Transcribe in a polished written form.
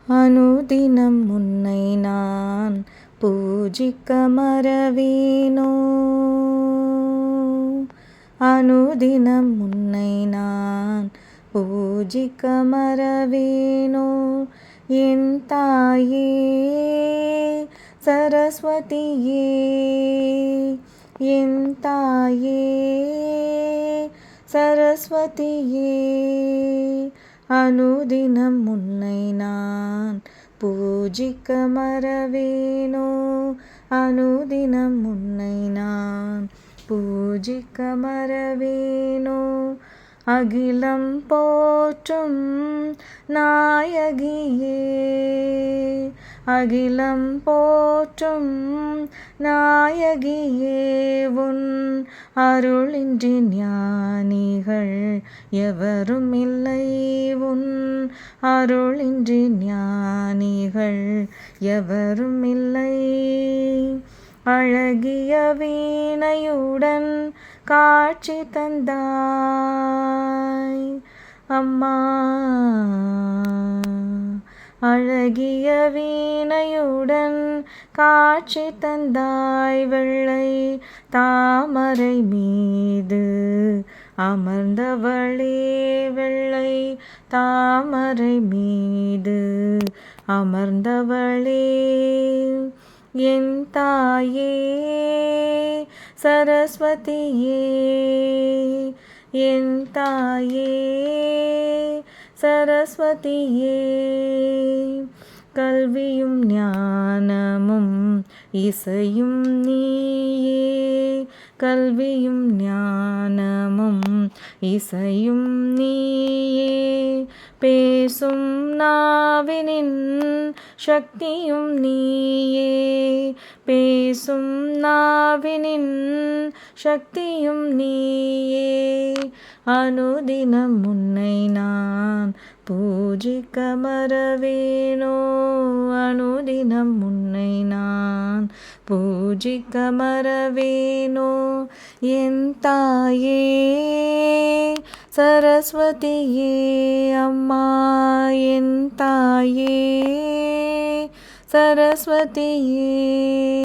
அனுதினம் உன்னை நான் பூஜிக்க மறவேனோ. அனுதினம் உன்னை நான் பூஜிக்க மறவேனோ. என் தாயே சரஸ்வதியே, என் தாயே சரஸ்வதியே, அனுதினம் உன்னை நான் பூஜிக்க மறவேனோ. அனுதினம் உன்னை நான் பூஜிக்க மறவேனோ. அகிலம் போற்றும் நாயகியே, அகிலம் போற்றும் நாயகியே, உன் அருளின்றி ஞானிகள் எவரும் இல்லை. உன் அருளின்றி ஞானிகள் எவரும் இல்லை. அழகிய வீணையுடன் காட்சி தந்தாய் அம்மா, அழகிய வீணையுடன் காட்சி தந்தாய். வெள்ளை தாமரை மீது அமர்ந்தவளே, வெள்ளை தாமரை மீது அமர்ந்தவளே, என் தாயே சரஸ்வதியே, என் தாயே சரஸ்வதியே. கல்வியும் ஞானமும் இசையும் நீயே, கல்வியும் ஞானமும் இசையும் நீயே. பேசும் நாவினின் சக்தியும் நீயே, பேசும் நாவினின் சக்தியும் நீயே. அனுதினம் உன்னை நான் பூஜிக்க மறவேனோ. அனுதினம் உன்னை நான் பூஜிக்க மறவேனோ. என் தாயே சரஸ்வதியே, அம்மா என் தாயே சரஸ்வதியே.